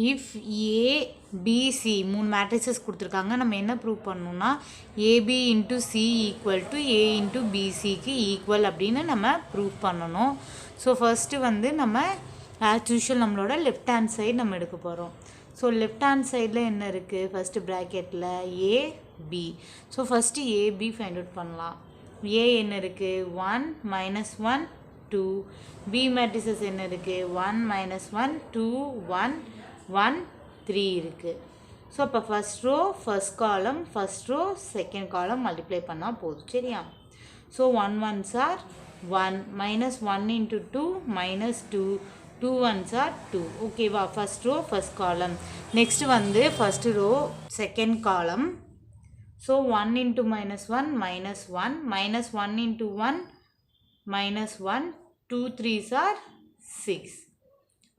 If A PC 3 matrices கொடுத்துருக்காங்க. நம்ம என்ன ப்ரூவ் பண்ணணும்னா AB into C equal to A into பிசிக்கு ஈக்குவல் அப்படின்னு நம்ம ப்ரூவ் பண்ணணும். ஸோ ஃபஸ்ட்டு வந்து நம்ம ஆஸ் யூஷுவல் நம்மளோட லெஃப்ட் ஹேண்ட் சைடு நம்ம எடுக்க போகிறோம். ஸோ லெஃப்ட் ஹேண்ட் சைடில் என்ன இருக்குது? ஃபஸ்ட்டு ப்ராக்கெட்டில் AB. So first AB find out பண்ணலாம். ஏ என்ன இருக்குது? 1 மைனஸ் 1 2. பி மேட்ரிசஸ் என்ன இருக்குது? 1 மைனஸ் 1 2 1 1 3 இருக்குது. ஸோ அப்போ first row first column, first row second column multiply பண்ணால் போதும். சரியா? So 1 1s are 1 minus 1 into 2 minus 2 2 1s are 2. ஓகேவா? First row first column. Next வந்து first row second column. So 1 into minus 1 minus 1 minus 1 into 1 minus 1 2 3s are 6.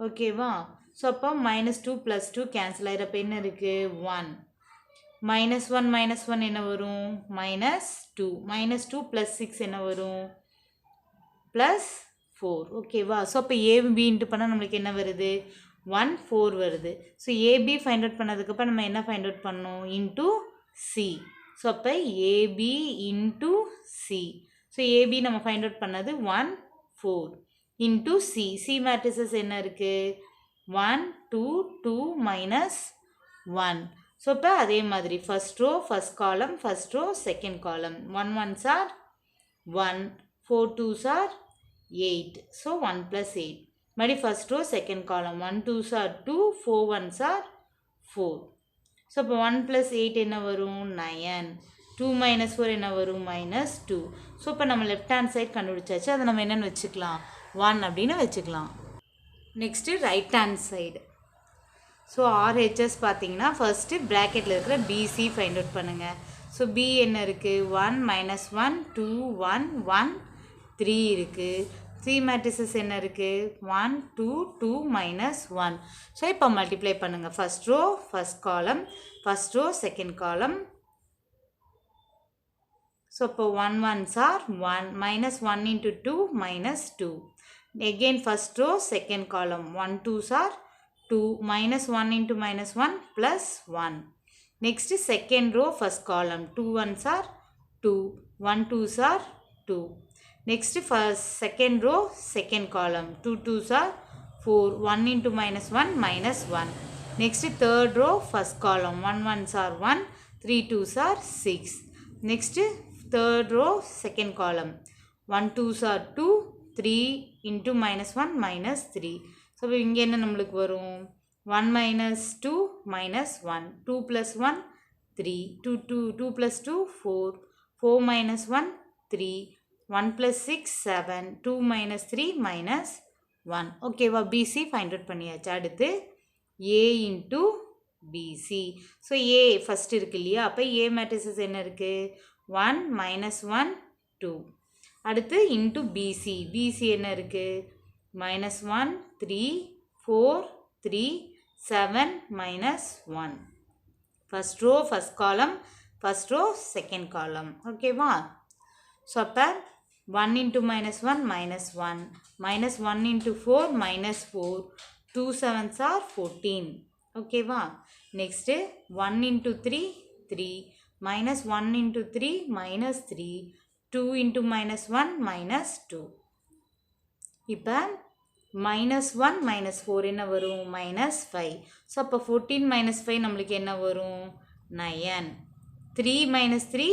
ஓகேவா? So அப்போ minus 2 plus 2 cancel ஆகிறப்ப என்ன இருக்குது? 1 minus 1 என்ன வரும்? Minus 2 minus 2 plus 6 என்ன வரும்? ப்ளஸ் 4. ஓகேவா? ஸோ அப்போ ஏபி இன்ட்டு பண்ணால் நம்மளுக்கு என்ன வருது? 1 4 வருது. ஸோ ஏபி ஃபைண்ட் அவுட் பண்ணதுக்கப்புறம் நம்ம என்ன ஃபைண்ட் அவுட் பண்ணணும்? Into C. ஸோ அப்போ AB into C. So AB நம்ம ஃபைண்ட் அவுட் பண்ணது 1 4 இன்ட்டு சி. சி மேட்ரிசஸ் என்ன இருக்குது? 1 2 2 minus 1. ஸோ இப்போ அதே மாதிரி first row first column, first row second column. 1 1s are 1 4 2s are 8. So 1 plus 8. மறுபடி first row second column. 1 2s are 2 4 1s are 4. So இப்போ 1 plus 8 என்ன வரும்? 9. 2 minus 4 என்ன வரும்? minus 2. ஸோ இப்போ நம்ம லெஃப்ட் ஹேண்ட் சைட் கண்டுபிடிச்சாச்சு. அதை நம்ம என்னென்னு வச்சுக்கலாம்? 1 அப்படின்னு வச்சுக்கலாம். Next right hand side. So RHS பார்த்தீங்கன்னா ஃபஸ்ட்டு ப்ராக்கெட்டில் இருக்கிற பிசி ஃபைண்ட் அவுட் பண்ணுங்கள். ஸோ பி என்ன இருக்குது? 1 மைனஸ் 1 2 1 1 3 இருக்குது. சி மேட்ரிசஸ் என்ன இருக்குது? 1 2 2 மைனஸ் 1. ஸோ இப்போ மல்டிப்ளை பண்ணுங்கள். First row first column, first row second column. So இப்போ 1 1s are 1 minus 1 into 2 minus 2. Again first row second column. 1 2s are 2 minus 1 into minus 1 plus 1. Next second row first column. 2 1s are 2 1 2s are 2. Next first second row second column. 2 2s are 4 1 into minus 1 minus 1. Next third row first column. 1 1s are 1 3 2s are 6. Next third row second column. 1 2s are 2 3 into minus 1 minus 3. So இங்கே என்ன நம்மளுக்கு வரும்? 1 minus 2 minus 1 2 plus 1 3 2 plus 2 4 4 minus 1 3 1 plus 6 7 2 minus 3 minus 1. ஓகேவா? PC find out பண்ணியாச்சு. அடுத்து ஏ into PC. So ஏ first இருக்கு இல்லையா? அப்போ ஏ மேட்ரிசஸ் என்ன இருக்குது? 1 minus 1 2. அடுத்து இன்ட்டு பிசி. பிசி என்ன இருக்குது? Minus 1 3 4 3 7 minus 1. First row first column, first row second column. ஓகேவா? ஸோ அப்போ 1 into minus 1 minus 1 minus 1 into 4 minus 4 2 7s are 14. ஓகேவா? Next 1 into 3 3 minus 1 into 3 minus 3 2 into minus 1 minus 2. இப்போ minus 1 minus 4 என்ன வரும்? minus 5. So அப்போ 14 minus 5 நம்மளுக்கு என்ன வரும்? 9. 3 minus 3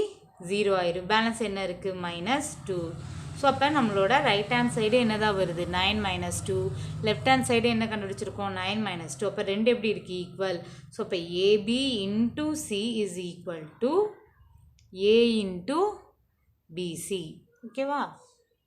0 ஆயிரும். பேலன்ஸ் என்ன இருக்குது? minus 2. ஸோ அப்போ நம்மளோட ரைட் ஹேண்ட் சைடு என்னதான் வருது? 9 minus 2. லெஃப்ட் ஹேண்ட் சைடு என்ன கண்டுபிடிச்சிருக்கோம்? 9 minus 2. அப்போ ரெண்டு எப்படி இருக்குது? ஈக்குவல். ஸோ அப்போ AB into C is equal to A into BC. ஓகேவா?